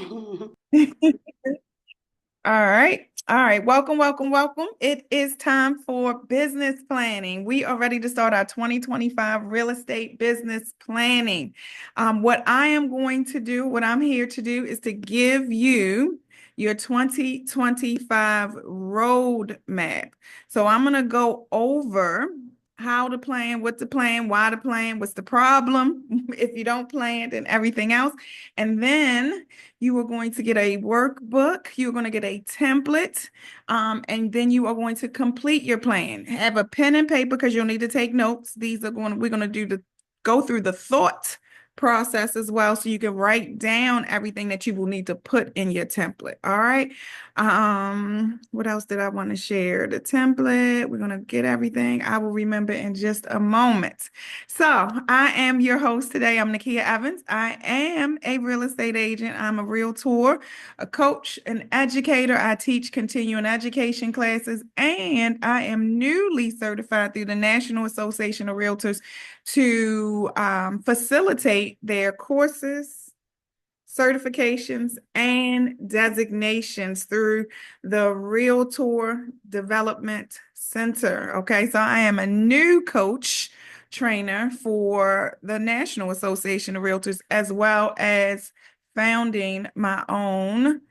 All right. All right. Welcome, welcome, welcome. It is time for business planning. We are ready to start our 2025 real estate business planning. What I am going to do, what I'm here to do is to give you your 2025 roadmap. So I'm going to go over how to plan, what to plan, why to plan, what's the problem if you don't plan, and everything else. And then you are going to get a workbook. You're going to get a template, and then you are going to complete your plan. Have a pen and paper because you'll need to take notes. We're going to go through the thought process as well, so you can write down everything that you will need to put in your template. All right. What else did I want to share? The template. We're going to get everything. I will remember in just a moment. So I am your host today. I'm Nakia Evans. I am a real estate agent. I'm a realtor, a coach, an educator. I teach continuing education classes, and I am newly certified through the National Association of Realtors to facilitate their courses, certifications, and designations through the Realtor Development Center. Okay, so I am a new coach trainer for the National Association of Realtors, as well as founding my own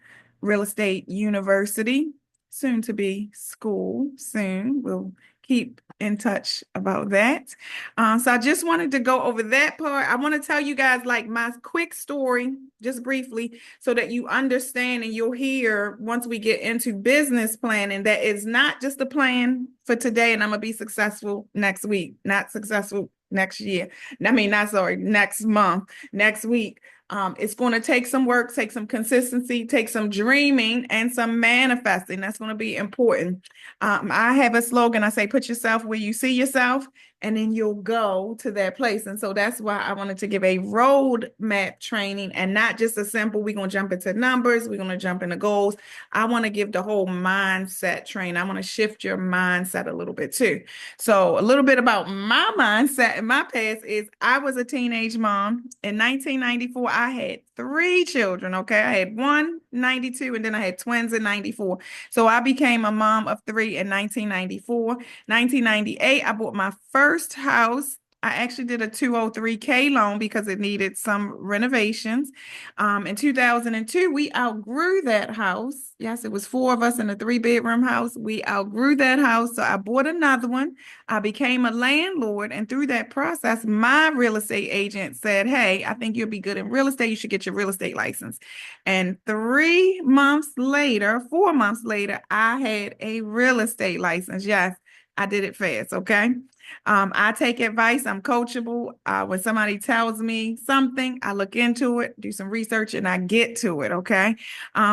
real estate university, soon to be school soon. We'll keep in touch about that. So I just wanted to go over that part. I want to tell you guys like my quick story, just briefly, so that you understand and you'll hear once we get into business planning that is not just a plan for today and I'm going to be successful next week, not successful next year. I mean, not sorry, next month, next week. It's going to take some work, take some consistency, take some dreaming and some manifesting. That's going to be important. I have a slogan. I say, put yourself where you see yourself, and then you'll go to that place. And so that's why I wanted to give a roadmap training and not just a simple, we're going to jump into numbers, we're going to jump into goals. I want to give the whole mindset training. I want to shift your mindset a little bit too. So a little bit about my mindset in my past is I was a teenage mom. In 1994, I had 3 children, okay? I had one, 92, and then I had twins in 94. So I became a mom of 3 in 1994. 1998, I bought my first house. I actually did a 203K loan because it needed some renovations. In 2002, we outgrew that house. Yes, it was 4 of us in a 3-bedroom house. We outgrew that house, so I bought another one. I became a landlord, and through that process, my real estate agent said, "Hey, I think you'll be good in real estate. You should get your real estate license." And 4 months later, I had a real estate license. Yes, I did it fast, okay? I take advice. I'm coachable. When somebody tells me something, I look into it, do some research, and I get to it, okay?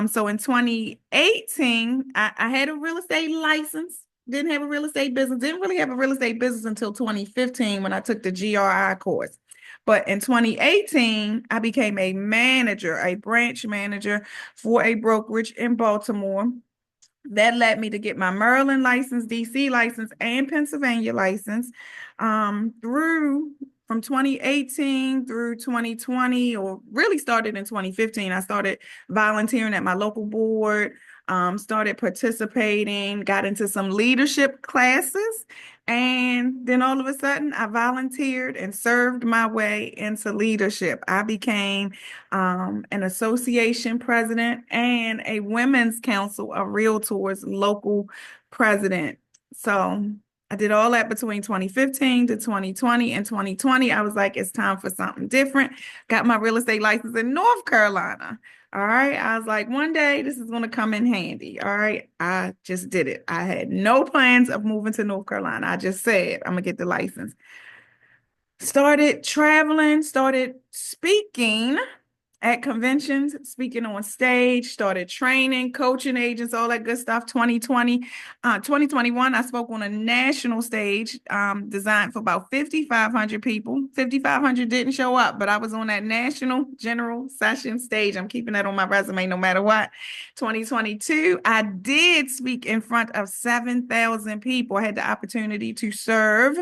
So in 2018, I had a real estate license, didn't have a real estate business, didn't really have a real estate business until 2015 when I took the GRI course. But in 2018, I became a manager, a branch manager for a brokerage in Baltimore. That led me to get my Maryland license, DC license, and Pennsylvania license. Through from 2018 through 2020, or really started in 2015, I started volunteering at my local board, started participating, got into some leadership classes, and then all of a sudden I volunteered and served my way into leadership. I became an association president and a women's council of realtors local president. So I did all that between 2015 to 2020. In 2020, I was like, it's time for something different. Got my real estate license in North Carolina. All right. I was like, one day this is going to come in handy. All right. I just did it. I had no plans of moving to North Carolina. I just said, I'm going to get the license. Started traveling, started speaking at conventions, speaking on stage, started training, coaching agents, all that good stuff. 2021, I spoke on a national stage designed for about 5,500 people. 5,500 didn't show up, but I was on that national general session stage. I'm keeping that on my resume no matter what. 2022, I did speak in front of 7,000 people. I had the opportunity to serve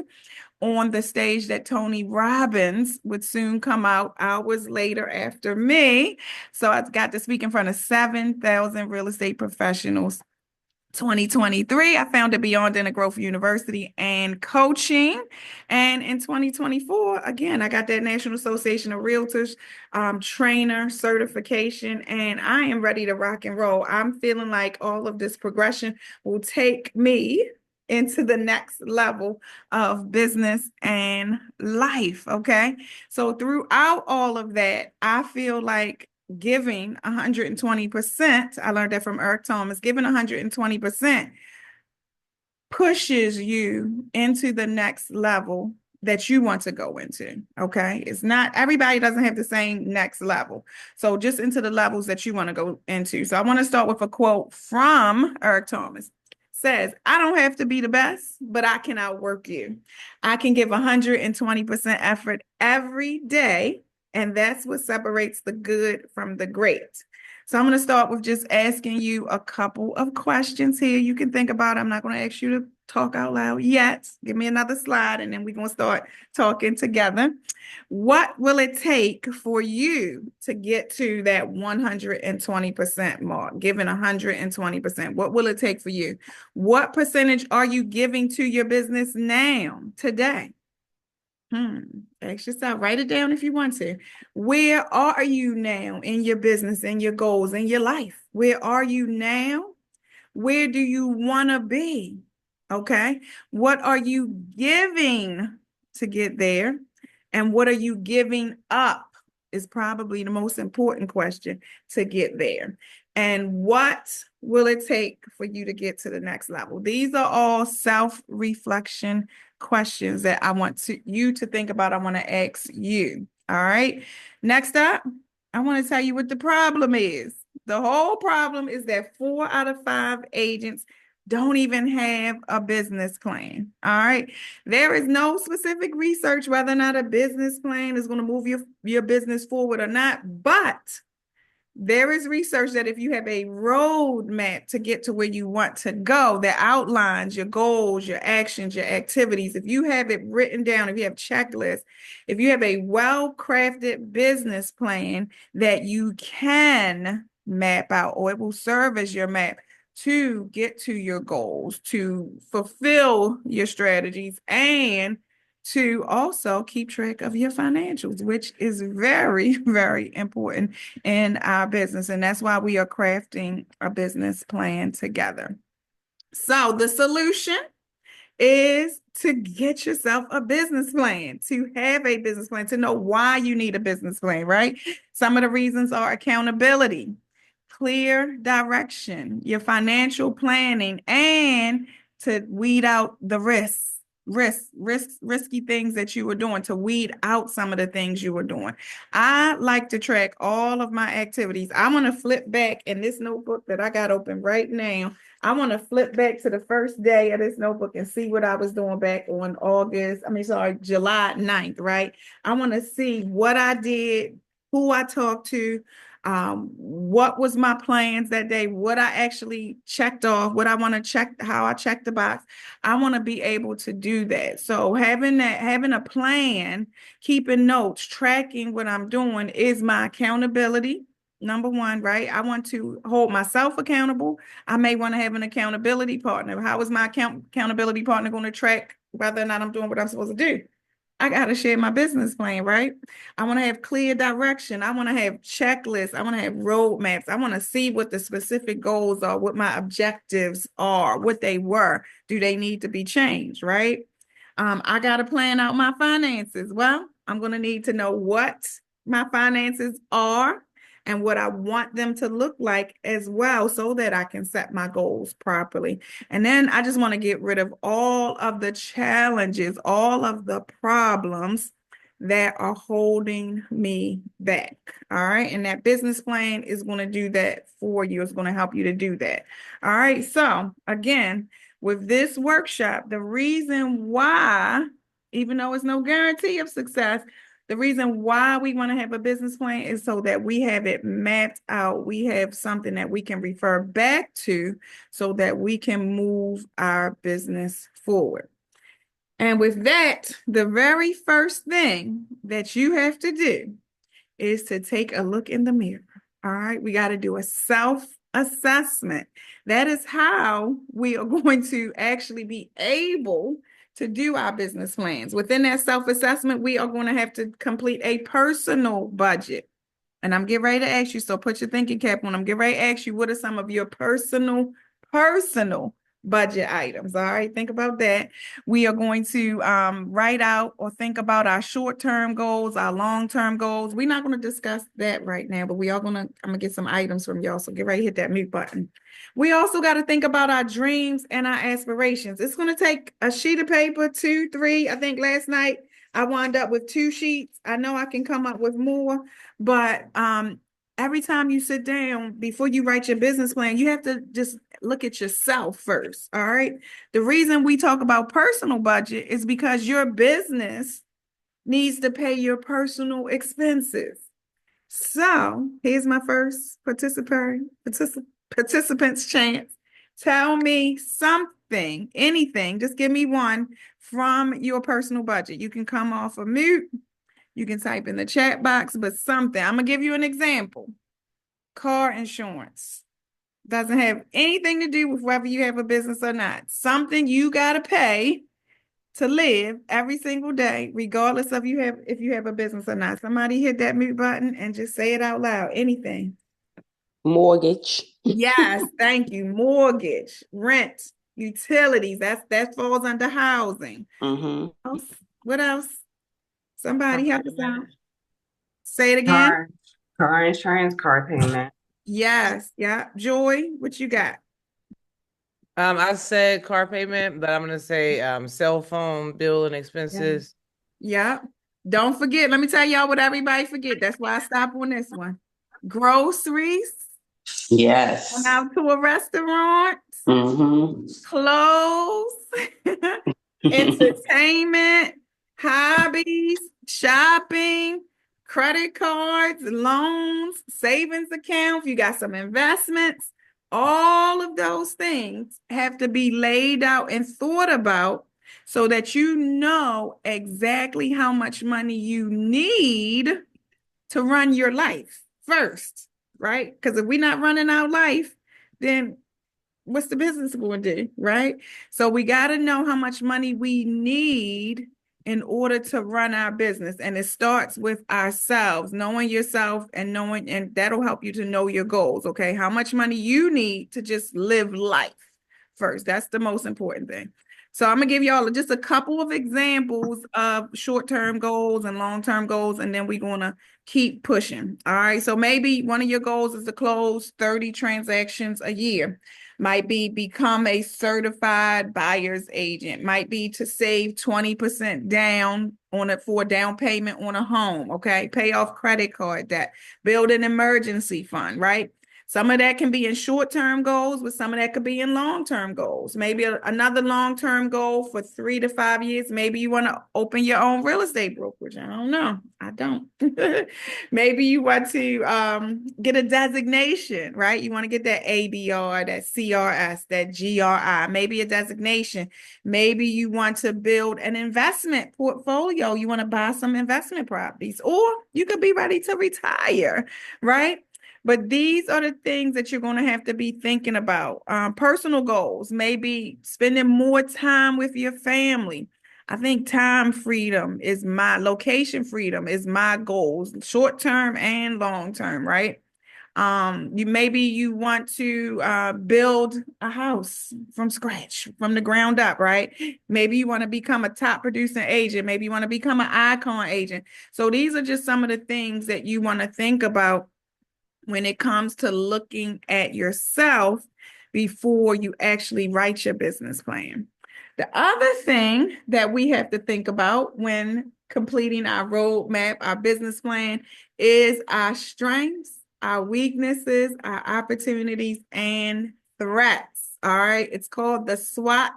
on the stage that Tony Robbins would soon come out hours later after me. So I got to speak in front of 7,000 real estate professionals. 2023, I founded Beyond Inner Growth University and Coaching. And in 2024, again, I got that National Association of Realtors trainer certification, and I am ready to rock and roll. I'm feeling like all of this progression will take me into the next level of business and life. Okay. So throughout all of that, I feel like giving 120%, I learned that from Eric Thomas, giving 120% pushes you into the next level that you want to go into. Okay. It's not, everybody doesn't have the same next level. So just into the levels that you want to go into. So I want to start with a quote from Eric Thomas. Says, I don't have to be the best, but I can outwork you. I can give 120% effort every day, and that's what separates the good from the great. So I'm going to start with just asking you a couple of questions here you can think about. I'm not going to ask you to talk out loud yet. Give me another slide, and then we're going to start talking together. What will it take for you to get to that 120% mark, giving 120%? What will it take for you? What percentage are you giving to your business now, today? Ask yourself, write it down if you want to. Where are you now in your business, in your goals, in your life? Where are you now? Where do you want to be? Okay. What are you giving to get there? And what are you giving up is probably the most important question to get there. And what will it take for you to get to the next level? These are all self-reflection questions that I want you to think about. I want to ask you. All right. Next up, I want to tell you what the problem is. The whole problem is that 4 out of 5 agents don't even have a business plan. All right. There is no specific research whether or not a business plan is going to move your business forward or not. But there is research that if you have a roadmap to get to where you want to go that outlines your goals, your actions, your activities, if you have it written down, if you have checklists, if you have a well-crafted business plan that you can map out, or it will serve as your map to get to your goals, to fulfill your strategies, and to also keep track of your financials, which is very, very important in our business. And that's why we are crafting a business plan together. So the solution is to get yourself a business plan, to have a business plan, to know why you need a business plan, right? Some of the reasons are accountability, clear direction, your financial planning, and to weed out the risky things that you were doing, to weed out some of the things you were doing. I like to track all of my activities. I want to flip back in this notebook that I got open right now. I want to flip back to the first day of this notebook and see what I was doing back on July 9th, right? I want to see what I did, who I talked to, what was my plans that day, what I actually checked off, what I want to check, how I checked the box. I want to be able to do that. So having a plan, keeping notes, tracking what I'm doing is my accountability. Number one, right? I want to hold myself accountable. I may want to have an accountability partner. How is my accountability partner going to track whether or not I'm doing what I'm supposed to do? I got to share my business plan, right? I want to have clear direction. I want to have checklists. I want to have roadmaps. I want to see what the specific goals are, what my objectives are, what they were. Do they need to be changed, right? I got to plan out my finances. Well, I'm going to need to know what my finances are and what I want them to look like as well, so that I can set my goals properly. And then I just want to get rid of all of the challenges, all of the problems that are holding me back. All right. And that business plan is going to do that for you. It's going to help you to do that. All right. So again, with this workshop, the reason why, even though it's no guarantee of success, the reason why we want to have a business plan is so that we have it mapped out. We have something that we can refer back to so that we can move our business forward. And with that, the very first thing that you have to do is to take a look in the mirror. All right, we got to do a self-assessment. That is how we are going to actually be able to do our business plans. Within that self-assessment, we are going to have to complete a personal budget. And I'm getting ready to ask you, so put your thinking cap on. I'm getting ready to ask you, what are some of your personal budget items? All right, think about that. We are going to write out or think about our short-term goals, our long-term goals. We're not going to discuss that right now, but I'm gonna get some items from y'all. So get ready to hit that mute button. We also got to think about our dreams and our aspirations. It's going to take a sheet of paper, 2, 3. I think last night I wound up with 2 sheets. I know I can come up with more. But every time you sit down, before you write your business plan, you have to just look at yourself first. All right. The reason we talk about personal budget is because your business needs to pay your personal expenses. So here's my first participant's chance. Tell me something, anything, just give me one from your personal budget. You can come off of mute. You can type in the chat box, but something. I'm going to give you an example. Car insurance doesn't have anything to do with whether you have a business or not. Something you got to pay to live every single day, regardless of if you have a business or not. Somebody hit that mute button and just say it out loud. Anything. Mortgage. Yes, thank you. Mortgage, rent, utilities. That falls under housing. Mm-hmm. What else? Somebody help us out. Payment. Say it again. Car insurance, car payment. Yes. Yeah. Joy, what you got? I said car payment, but I'm gonna say cell phone bill and expenses. Yeah. Don't forget. Let me tell y'all what everybody forget. That's why I stop on this one. Groceries. Yes. Going out to a restaurant. Mm-hmm. Clothes. Entertainment. Hobbies. Shopping. Credit cards. Loans. Savings accounts. You got some investments. All of those things have to be laid out and thought about so that you know exactly how much money you need to run your life first, right? Because if we're not running our life, then what's the business going to do, right? So we got to know how much money we need in order to run our business. And it starts with ourselves, knowing yourself and that'll help you to know your goals. Okay. How much money you need to just live life first. That's the most important thing. So I'm going to give y'all just a couple of examples of short-term goals and long-term goals, and then we're going to keep pushing. All right. So maybe one of your goals is to close 30 transactions a year. Might be become a certified buyer's agent, might be to save 20% down on it for a down payment on a home. Okay. Pay off credit card debt, build an emergency fund, right? Some of that can be in short-term goals, but some of that could be in long-term goals. Maybe another long-term goal for 3 to 5 years. Maybe you want to open your own real estate brokerage. I don't know. I don't. Maybe you want to get a designation, right? You want to get that ABR, that CRS, that GRI, maybe a designation. Maybe you want to build an investment portfolio. You want to buy some investment properties, or you could be ready to retire, right? But these are the things that you're going to have to be thinking about. Personal goals, maybe spending more time with your family. I think location freedom is my goals, short term and long term, right? You want to build a house from scratch, from the ground up, right? Maybe you want to become a top producing agent. Maybe you want to become an icon agent. So these are just some of the things that you want to think about when it comes to looking at yourself before you actually write your business plan. The other thing that we have to think about when completing our roadmap, our business plan, is our strengths, our weaknesses, our opportunities, and threats. All right. It's called the SWOT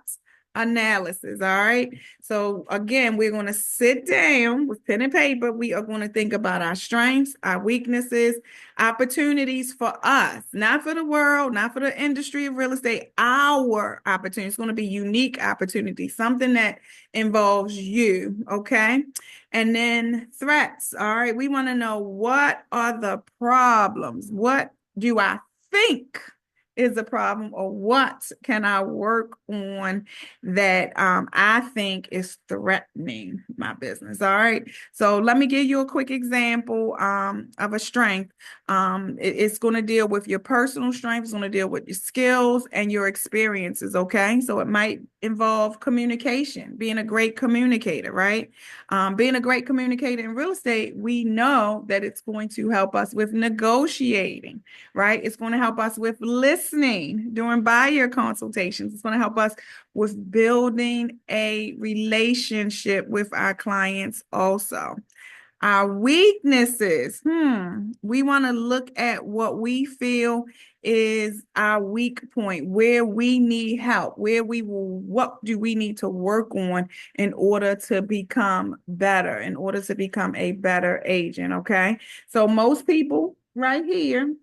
analysis. All right. So again, we're going to sit down with pen and paper. We are going to think about our strengths, our weaknesses, opportunities for us, not for the world, not for the industry of real estate, our opportunity. It's going to be unique opportunity, something that involves you. Okay. And then threats. All right. We want to know, what are the problems? What do I think is a problem, or what can I work on that I think is threatening my business? All right. So let me give you a quick example of a strength. It's going to deal with your personal strength. It's going to deal with your skills and your experiences. Okay. So it might involve communication, being a great communicator, right? Being a great communicator in real estate, we know that it's going to help us with negotiating, right? It's going to help us with listening during buyer consultations. It's going to help us with building a relationship with our clients also. Our weaknesses, we want to look at what we feel is our weak point, where we need help, what do we need to work on in order to become better, in order to become a better agent, okay? So most people right here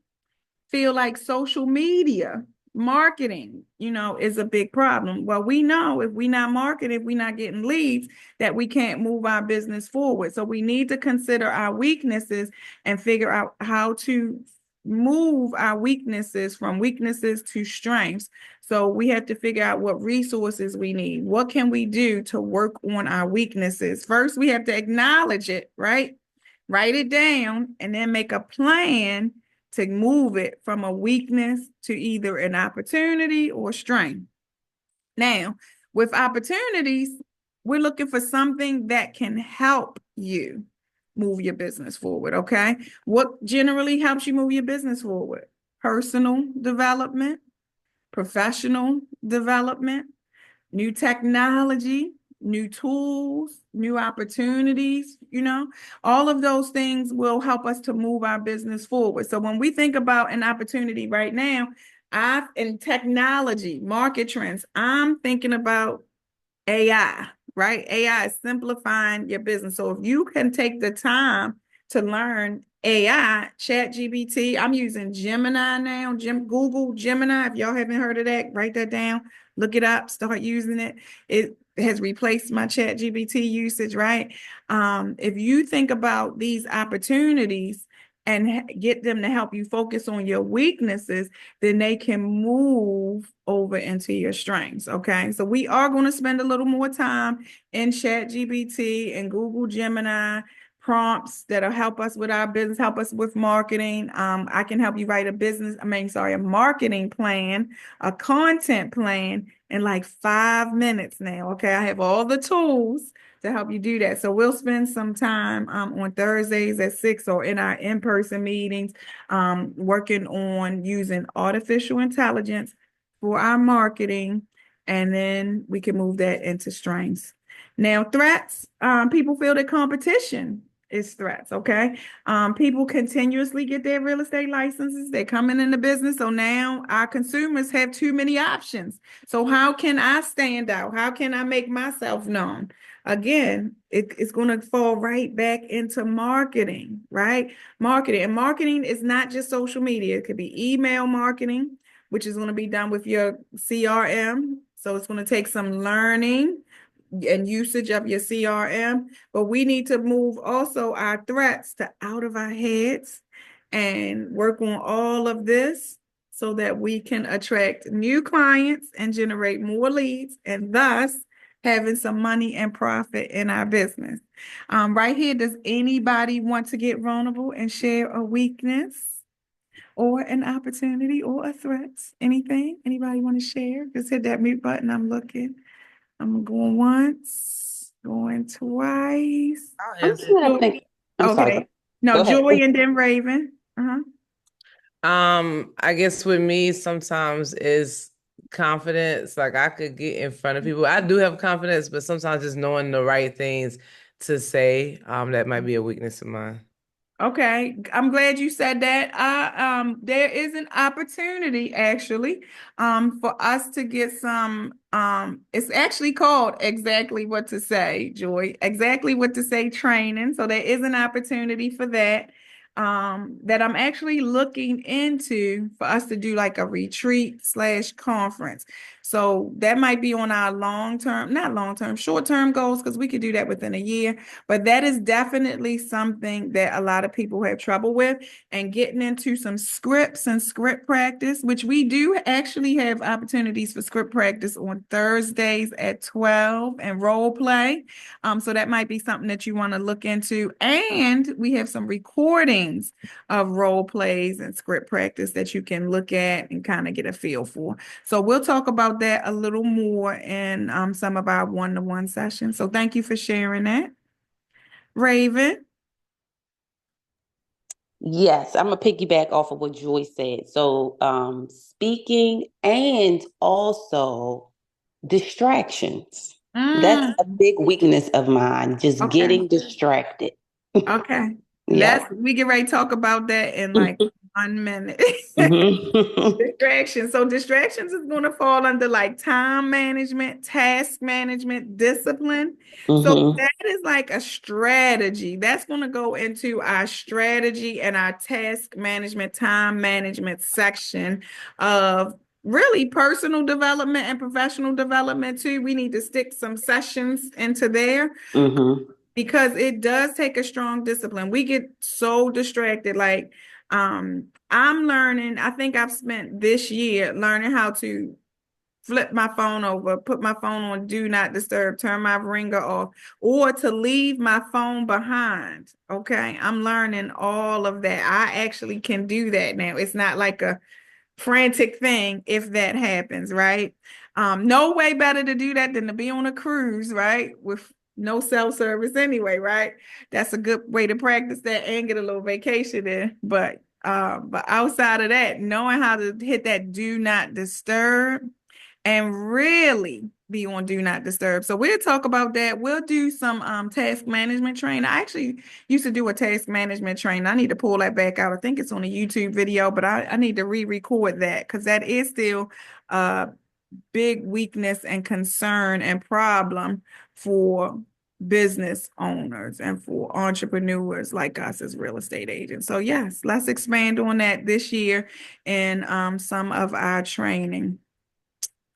feel like social media marketing, is a big problem. Well, we know if we're not marketing, if we're not getting leads, that we can't move our business forward. So we need to consider our weaknesses and figure out how to move our weaknesses from weaknesses to strengths. So we have to figure out what resources we need. What can we do to work on our weaknesses? First, we have to acknowledge it, right? Write it down and then make a plan to move it from a weakness to either an opportunity or strength. Now, with opportunities, we're looking for something that can help you move your business forward, okay? What generally helps you move your business forward? Personal development, professional development, new technology, new tools, new opportunities, all of those things will help us to move our business forward. So when we think about an opportunity right now, in technology, market trends, I'm thinking about AI, right? AI is simplifying your business. So if you can take the time to learn AI, ChatGPT, I'm using Gemini now, Google Gemini. If y'all haven't heard of that, write that down, look it up, start using it. It has replaced my ChatGPT usage, right? If you think about these opportunities and get them to help you focus on your weaknesses, then they can move over into your strengths. Okay. So we are going to spend a little more time in ChatGPT and Google Gemini prompts that'll help us with our business, help us with marketing. I can help you write a marketing plan, a content plan in like 5 minutes now. Okay. I have all the tools to help you do that. So we'll spend some time on Thursdays at 6 or in our in-person meetings working on using artificial intelligence for our marketing, and then we can move that into strengths. Now, threats, people feel that competition is threats, okay? People continuously get their real estate licenses. They're coming into business. So now our consumers have too many options. So how can I stand out? How can I make myself known? Again, it's going to fall right back into marketing, right? Marketing. And marketing is not just social media. It could be email marketing, which is going to be done with your CRM. So it's going to take some learning and usage of your CRM. But we need to move also our threats to out of our heads and work on all of this so that we can attract new clients and generate more leads, and thus having some money and profit in our business. Right here, does anybody want to get vulnerable and share a weakness or an opportunity or a threat? Anything? Anybody want to share? Just hit that mute button. I'm looking. I'm going once, going twice. I'll answer. I'm sorry. Okay. No, Go ahead. Joy and then Raven. I guess with me sometimes is confidence. Like I could get in front of people. I do have confidence, but sometimes just knowing the right things to say, that might be a weakness of mine. Okay, I'm glad you said that. There is an opportunity actually, for us to get some, it's actually called Exactly What to Say, Joy, Exactly What to Say training. So there is an opportunity for that, that I'm actually looking into for us to do like a retreat slash conference. So that might be on our not long term, short term goals, because we could do that within a year. But that is definitely something that a lot of people have trouble with, and getting into some scripts and script practice, which we do actually have opportunities for script practice on Thursdays at 12 and role play. So that might be something that you want to look into. And we have some recordings of role plays and script practice that you can look at and kind of get a feel for. So we'll talk about that a little more in some of our one-to-one sessions. So thank you for sharing that. Raven. Yes, I'm gonna piggyback off of what Joy said. So, speaking and also distractions. That's Mm, a big weakness of mine, just okay. getting distracted. Okay. Yep. We get ready to talk about that in like 1 minute. Hmm. Distractions. So distractions is going to fall under like time management, task management, discipline. So Hmm. that is like a strategy. That's going to go into our strategy and our task management, time management section of really personal development and professional development too. We need to stick some sessions into there, Hmm. because it does take a strong discipline. We get so distracted. Like, I'm learning, I think I've spent this year learning how to flip my phone over, put my phone on do not disturb, turn my ringer off, or to leave my phone behind. Okay. I'm learning all of that. I actually can do that now. It's not like a frantic thing if that happens, right? No way better to do that than to be on a cruise, right? With no cell service anyway, right? That's a good way to practice that and get a little vacation in. But outside of that, knowing how to hit that do not disturb and really be on do not disturb. So we'll talk about that. We'll do some task management training. I actually used to do a task management training. I need to pull that back out. I think it's on a YouTube video, but I need to re-record that, because that is still a big weakness and concern and problem for business owners and for entrepreneurs like us as real estate agents. So yes, let's expand on that this year in some of our training.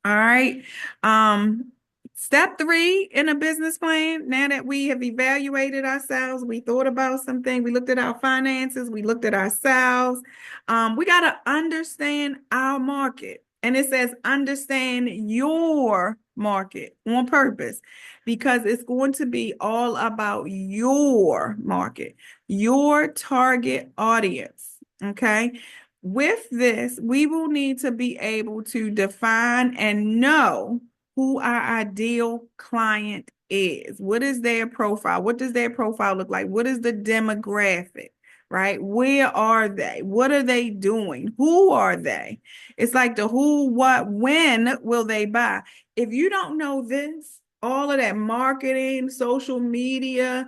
All right. Um, Step 3 in a business plan. Now that we have evaluated ourselves, we thought about something, we looked at our finances, we looked at ourselves. We got to understand our market. And it says understand your market on purpose, because it's going to be all about your market, your target audience. Okay. With this, we will need to be able to define and know who our ideal client is. What is their profile? What does their profile look like? What is the demographic, right? Where are they? What are they doing? Who are they? It's like the who, what, when will they buy? If you don't know this, all of that marketing, social media,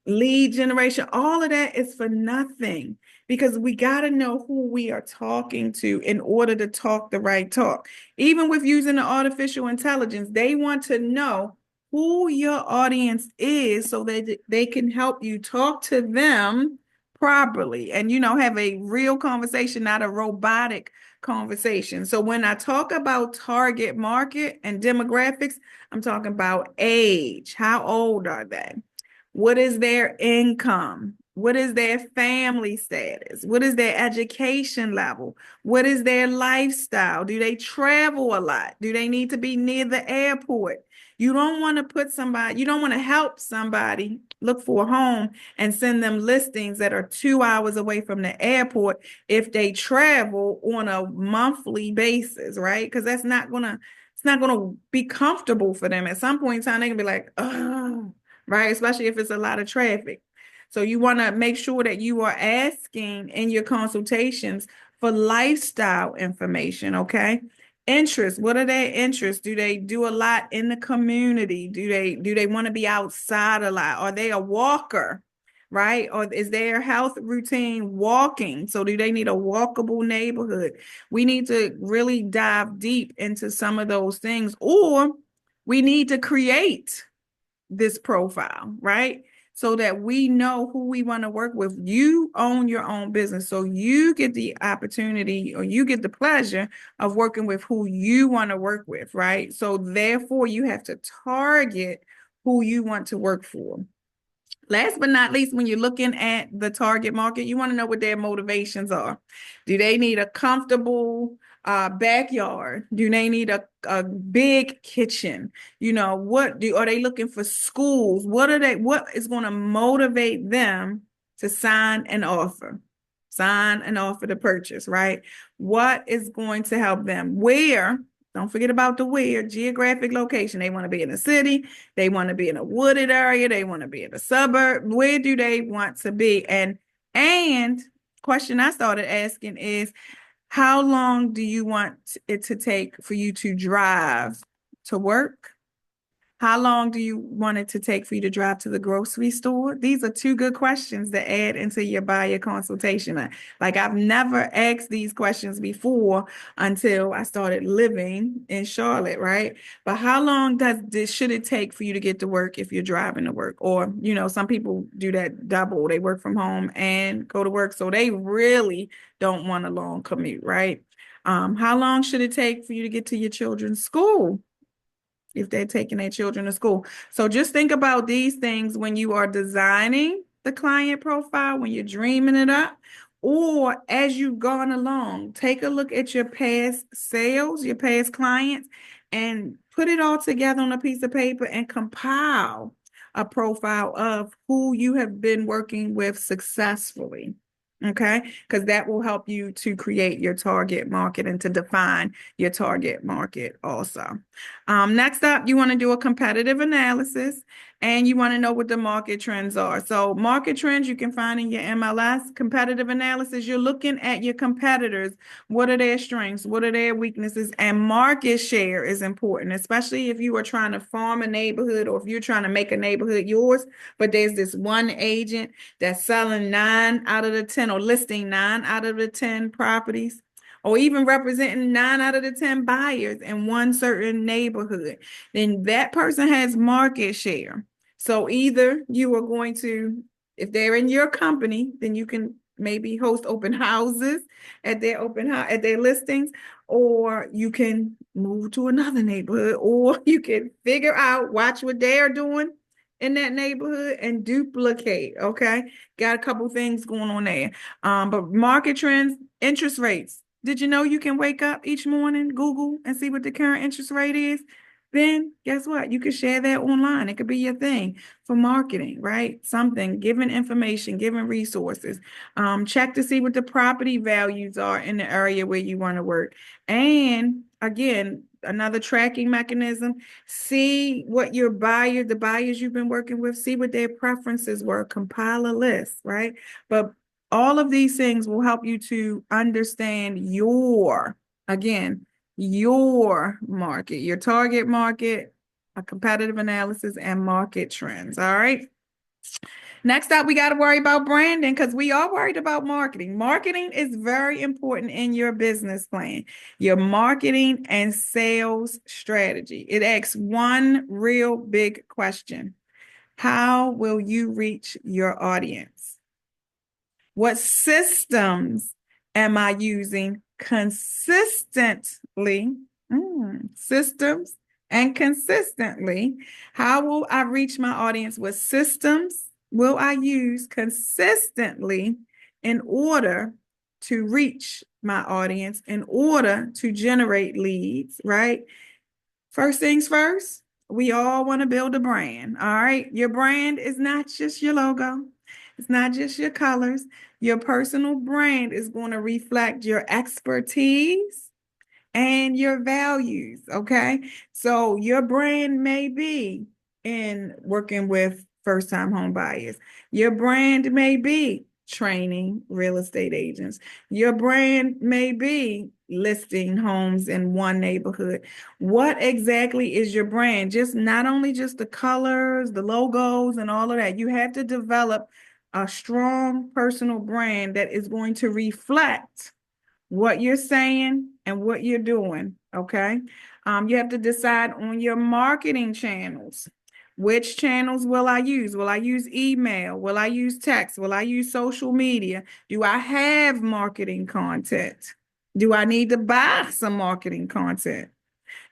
lead generation, all of that is for nothing, because we got to know who we are talking to in order to talk the right talk. Even with using the artificial intelligence, they want to know who your audience is so that they can help you talk to them properly and, have a real conversation, not a robotic conversation. So when I talk about target market and demographics, I'm talking about age. How old are they? What is their income? What is their family status? What is their education level? What is their lifestyle? Do they travel a lot? Do they need to be near the airport? You don't want to you don't want to help somebody look for a home and send them listings that are 2 hours away from the airport if they travel on a monthly basis, right? Because it's not gonna be comfortable for them. At some point in time, they can be like, oh, right? Especially if it's a lot of traffic. So you want to make sure that you are asking in your consultations for lifestyle information, okay? Interests, what are their interests? Do they do a lot in the community? Do they want to be outside a lot? Are they a walker? right? Or is their health routine walking? So do they need a walkable neighborhood? We need to really dive deep into some of those things, or we need to create this profile, right? So that we know who we want to work with. You own your own business. So you get the opportunity or you get the pleasure of working with who you want to work with, right? So therefore, you have to target who you want to work for. Last but not least, when you're looking at the target market, you want to know what their motivations are. Do they need a comfortable backyard? Do they need a big kitchen? You know, are they looking for schools? What is going to motivate them to sign an offer? Sign an offer to purchase, right? What is going to help them? Don't forget about the where, geographic location. They want to be in a city. They want to be in a wooded area. They want to be in a suburb. Where do they want to be? And question I started asking is, how long do you want it to take for you to drive to work? How long do you want it to take for you to drive to the grocery store? These are two good questions to add into your buyer consultation. Like, I've never asked these questions before until I started living in Charlotte, right? But how long should it take for you to get to work if you're driving to work? Or, you know, some people do that double. They work from home and go to work. So they really don't want a long commute, right? How long should it take for you to get to your children's school if they're taking their children to school? So just think about these things when you are designing the client profile, when you're dreaming it up, or as you've gone along. Take a look at your past sales, your past clients, and put it all together on a piece of paper and compile a profile of who you have been working with successfully. Okay, because that will help you to create your target market and to define your target market also. Next up, you want to do a competitive analysis and you want to know what the market trends are. So market trends you can find in your MLS. Competitive analysis, you're looking at your competitors. What are their strengths? What are their weaknesses? And market share is important, especially if you are trying to farm a neighborhood or if you're trying to make a neighborhood yours, but there's this one agent that's selling 9 out of the 10 or listing 9 out of the 10 properties, or even representing 9 out of the 10 buyers in one certain neighborhood, then that person has market share. So either you are going to, if they're in your company, then you can maybe host open houses at their at their listings, or you can move to another neighborhood, or you can figure out, watch what they're doing in that neighborhood and duplicate. Okay, got a couple things going on there. But market trends, interest rates. Did you know you can wake up each morning, Google, and see what the current interest rate is? Then guess what? You can share that online. It could be your thing for marketing, right? Something, giving information, giving resources. Check to see what the property values are in the area where you want to work. And again, another tracking mechanism, see what the buyers you've been working with, see what their preferences were, compile a list, right? But all of these things will help you to understand your market, your target market, a competitive analysis, and market trends. All right. Next up, we got to worry about branding because we are worried about marketing. Marketing is very important in your business plan, your marketing and sales strategy. It asks one real big question: how will you reach your audience? What systems am I using consistently? Systems and consistently. How will I reach my audience? What systems will I use consistently in order to reach my audience, in order to generate leads, right? First things first, we all want to build a brand. All right. Your brand is not just your logo. It's not just your colors. Your personal brand is going to reflect your expertise and your values. Okay. So your brand may be in working with first-time home buyers. Your brand may be training real estate agents. Your brand may be listing homes in one neighborhood. What exactly is your brand? Just not only just the colors, the logos, and all of that. You have to develop a strong personal brand that is going to reflect what you're saying and what you're doing, okay? You have to decide on your marketing channels. Which channels will I use? Will I use email? Will I use text? Will I use social media? Do I have marketing content? Do I need to buy some marketing content?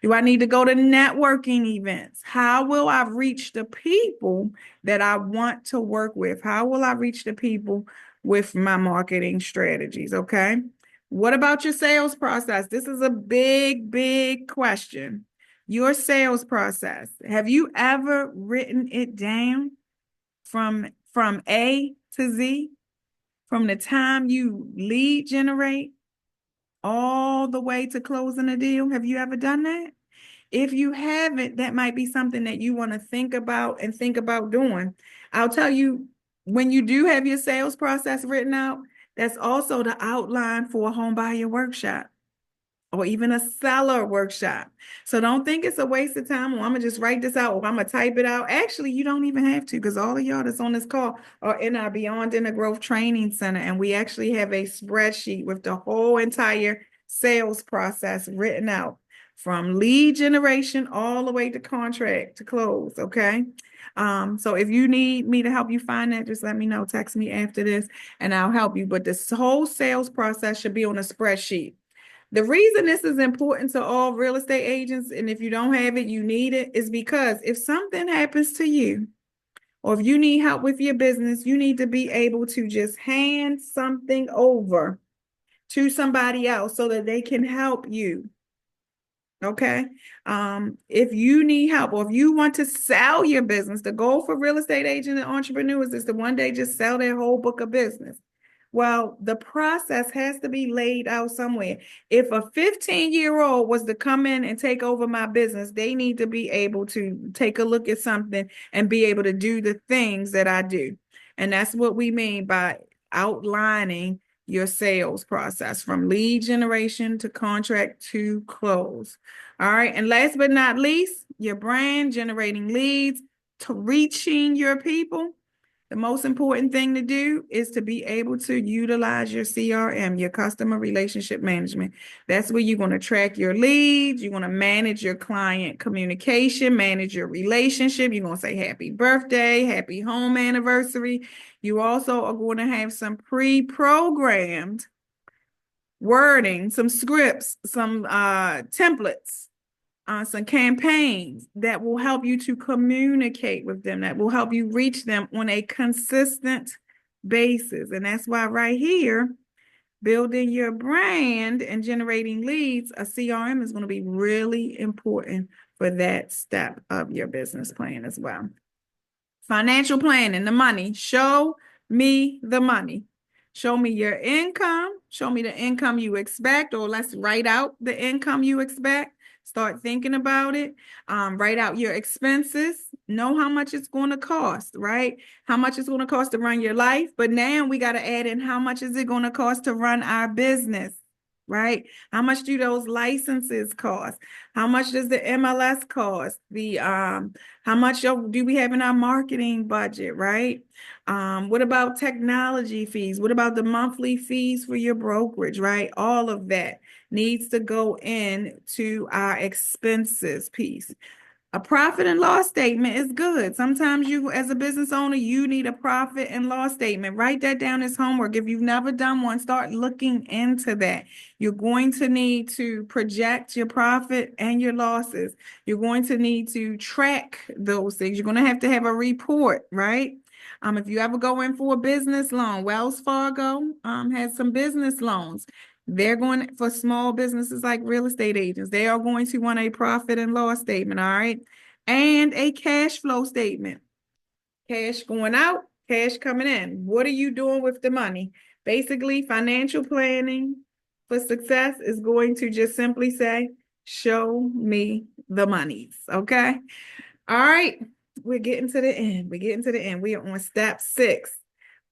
Do I need to go to networking events? How will I reach the people that I want to work with? How will I reach the people with my marketing strategies? Okay. What about your sales process? This is a big, big question. Your sales process. Have you ever written it down from A to Z? From the time you lead generate all the way to closing a deal? Have you ever done that? If you haven't, that might be something that you want to think about and think about doing. I'll tell you, when you do have your sales process written out, that's also the outline for a home buyer workshop or even a seller workshop. So don't think it's a waste of time, or I'm gonna just write this out, or I'm gonna type it out. Actually, you don't even have to, because all of y'all that's on this call are in our Beyond Inner Growth Training Center, and we actually have a spreadsheet with the whole entire sales process written out from lead generation all the way to contract to close, okay? So if you need me to help you find that, just let me know. Text me after this and I'll help you. But this whole sales process should be on a spreadsheet. The reason this is important to all real estate agents, and if you don't have it, you need it, is because if something happens to you, or if you need help with your business, you need to be able to just hand something over to somebody else so that they can help you. Okay. If you need help, or if you want to sell your business, the goal for real estate agents and entrepreneurs is to one day just sell their whole book of business. Well, the process has to be laid out somewhere. If a 15-year-old was to come in and take over my business, they need to be able to take a look at something and be able to do the things that I do. And that's what we mean by outlining your sales process from lead generation to contract to close. All right. And last but not least, your brand, generating leads to reaching your people. The most important thing to do is to be able to utilize your CRM, your customer relationship management. That's where you're going to track your leads. You're going to manage your client communication, manage your relationship. You're going to say happy birthday, happy home anniversary. You also are going to have some pre-programmed wording, some scripts, some templates, some campaigns that will help you to communicate with them, that will help you reach them on a consistent basis. And that's why right here, building your brand and generating leads, a CRM is going to be really important for that step of your business plan as well. Financial planning, the money. Show me the money. Show me your income. Show me the income you expect, or let's write out the income you expect. Start thinking about it. Write out your expenses. Know how much it's going to cost, right? How much it's going to cost to run your life. But now we got to add in how much is it going to cost to run our business, right? How much do those licenses cost? How much does the MLS cost? How much do we have in our marketing budget, right? What about technology fees? What about the monthly fees for your brokerage, right? All of that needs to go into our expenses piece. A profit and loss statement is good. Sometimes you, as a business owner, you need a profit and loss statement. Write that down as homework. If you've never done one, start looking into that. You're going to need to project your profit and your losses. You're going to need to track those things. You're going to have a report, right? If you ever go in for a business loan, Wells Fargo has some business loans. They're going for small businesses like real estate agents. They are going to want a profit and loss statement, all right? And a cash flow statement. Cash going out, cash coming in. What are you doing with the money? Basically, financial planning for success is going to just simply say, show me the monies, okay? All right, we're getting to the end. We're getting to the end. We are on step 6.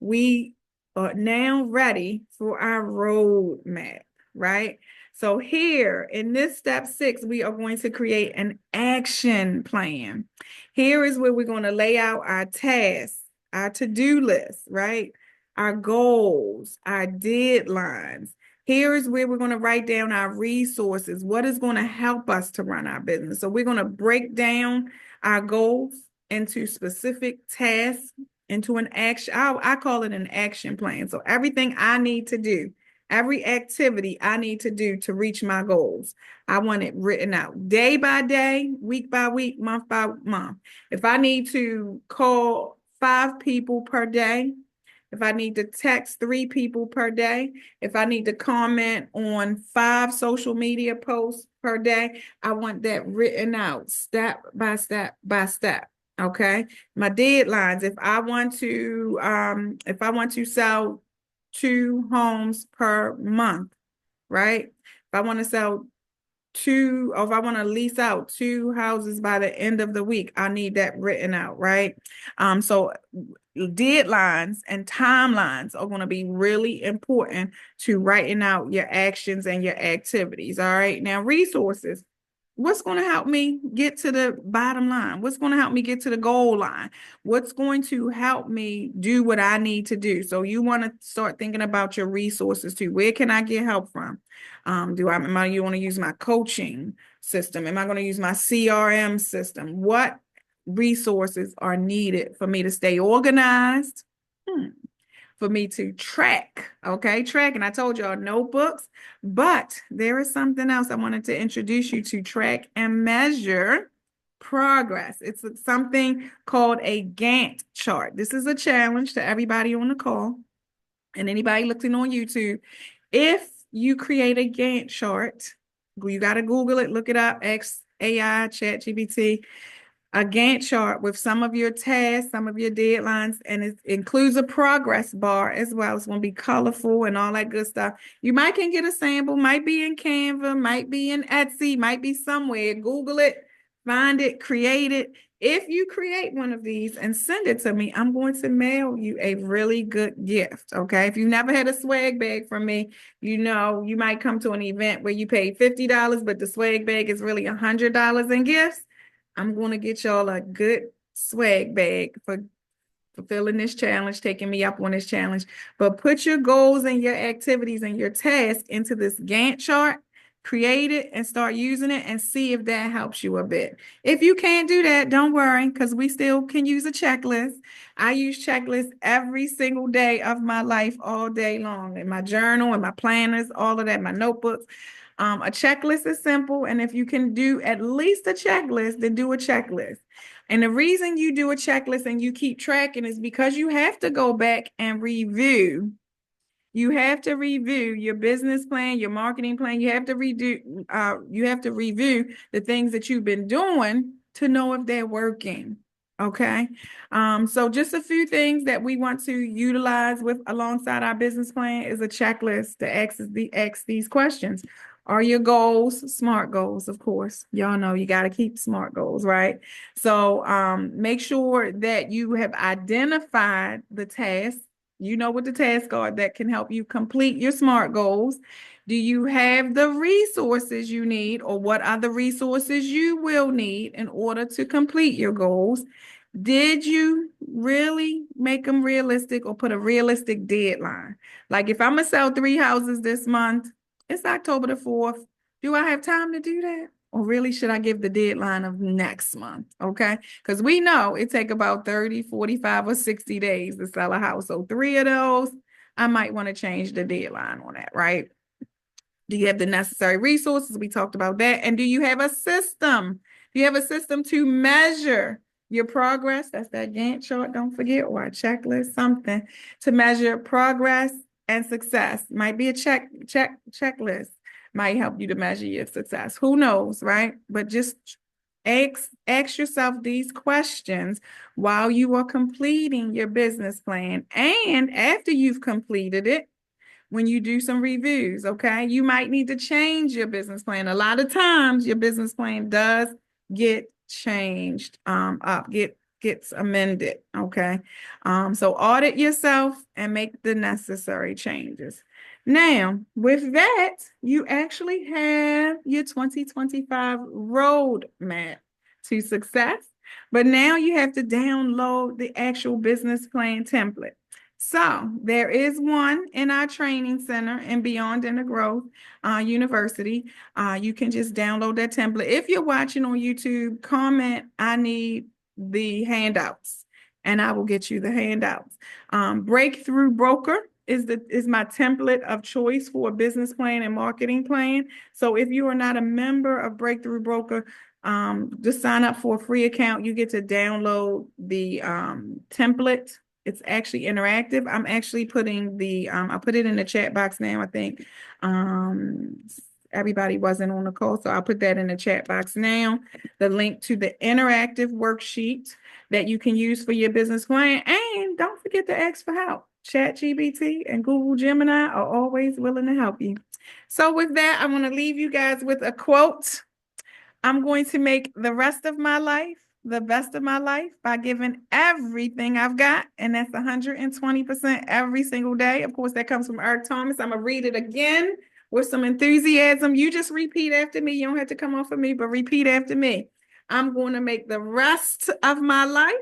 We are now ready for our roadmap, right? So here in this step 6, we are going to create an action plan. Here is where we're going to lay out our tasks, our to-do list, right? Our goals, our deadlines. Here is where we're going to write down our resources. What is going to help us to run our business? So we're going to break down our goals into specific tasks, into an action. I call it an action plan. So everything I need to do, every activity I need to do to reach my goals, I want it written out day by day, week by week, month by month. If I need to call 5 people per day, if I need to text 3 people per day, if I need to comment on 5 social media posts per day, I want that written out step by step by step. Okay. My deadlines. If I want to sell 2 homes per month, right? If I want to sell 2, or if I want to lease out 2 houses by the end of the week, I need that written out, right? So deadlines and timelines are going to be really important to writing out your actions and your activities. All right. Now, resources. What's going to help me get to the bottom line? What's going to help me get to the goal line? What's going to help me do what I need to do? So you want to start thinking about your resources too. Where can I get help from? You want to use my coaching system? Am I going to use my CRM system? What resources are needed for me to stay organized? For me to track, okay? Track, and I told y'all notebooks, but there is something else I wanted to introduce you to: track and measure progress. It's something called a Gantt chart. This is a challenge to everybody on the call and anybody looking on YouTube. If you create a Gantt chart, you got to Google it, look it up, X, AI, ChatGPT, a Gantt chart with some of your tasks, some of your deadlines, and it includes a progress bar as well. It's going to be colorful and all that good stuff. You can get a sample, might be in Canva, might be in Etsy, might be somewhere. Google it, find it, create it. If you create one of these and send it to me, I'm going to mail you a really good gift, okay? If you've never had a swag bag from me, you might come to an event where you paid $50, but the swag bag is really $100 in gifts. I'm going to get y'all a good swag bag for fulfilling this challenge, taking me up on this challenge. But put your goals and your activities and your tasks into this Gantt chart, create it and start using it and see if that helps you a bit. If you can't do that, don't worry, because we still can use a checklist. I use checklists every single day of my life, all day long, in my journal and my planners, all of that, my notebooks. A checklist is simple, and if you can do at least a checklist, then do a checklist. And the reason you do a checklist and you keep tracking is because you have to go back and review. You have to review your business plan, your marketing plan. You have to review the things that you've been doing to know if they're working. Okay. So just a few things that we want to utilize alongside our business plan is a checklist to ask these questions. Are your goals SMART goals? Of course, y'all know you got to keep SMART goals, right? So make sure that you have identified the tasks. You know what the tasks are that can help you complete your SMART goals. Do you have the resources you need, or what are the resources you will need in order to complete your goals? Did you really make them realistic or put a realistic deadline? Like if I'm going to sell 3 houses this month, it's October the 4th. Do I have time to do that? Or really should I give the deadline of next month? Okay. Because we know it take about 30, 45, or 60 days to sell a house. So 3 of those, I might want to change the deadline on that, right? Do you have the necessary resources? We talked about that. And do you have a system? Do you have a system to measure your progress? That's that Gantt chart, don't forget, or a checklist, something to measure progress and success. Might be a checklist. Might help you to measure your success. Who knows, right? But just ask yourself these questions while you are completing your business plan. And after you've completed it, when you do some reviews, okay, you might need to change your business plan. A lot of times your business plan does get changed gets amended, okay? So audit yourself and make the necessary changes. Now, with that, you actually have your 2025 roadmap to success. But now you have to download the actual business plan template. So there is one in our training center and Beyond in the Growth University. You can just download that template. If you're watching on YouTube, comment, I need the handouts, and I will get you the handouts. Breakthrough Broker is my template of choice for a business plan and marketing plan. So if you are not a member of Breakthrough Broker, just sign up for a free account. You get to download the template. It's actually interactive. I'm actually putting the I'll put it in the chat box now. I think everybody wasn't on the call, so I'll put that in the chat box now. The link to the interactive worksheet that you can use for your business plan. And don't forget to ask for help. ChatGPT and Google Gemini are always willing to help you. So with that, I want to leave you guys with a quote. I'm going to make the rest of my life the best of my life by giving everything I've got. And that's 120% every single day. Of course, that comes from Eric Thomas. I'm going to read it again with some enthusiasm. You just repeat after me. You don't have to come off of me, but repeat after me. I'm going to make the rest of my life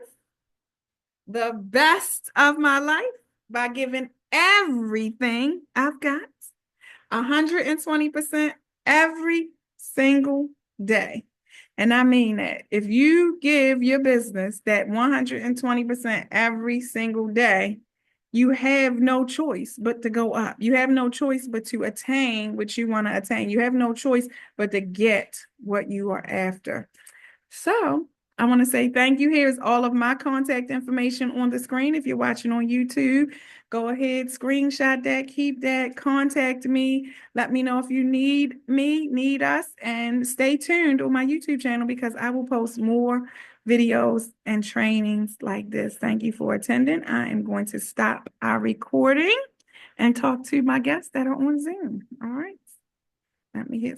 the best of my life by giving everything I've got 120% every single day. And I mean that. If you give your business that 120% every single day, you have no choice but to go up. You have no choice but to attain what you want to attain. You have no choice but to get what you are after. So I want to say thank you. Here's all of my contact information on the screen. If you're watching on YouTube, go ahead, screenshot that, keep that, contact me. Let me know if you need me, need us, and stay tuned on my YouTube channel because I will post more videos and trainings like this. Thank you for attending. I am going to stop our recording and talk to my guests that are on Zoom. All right. Let me hit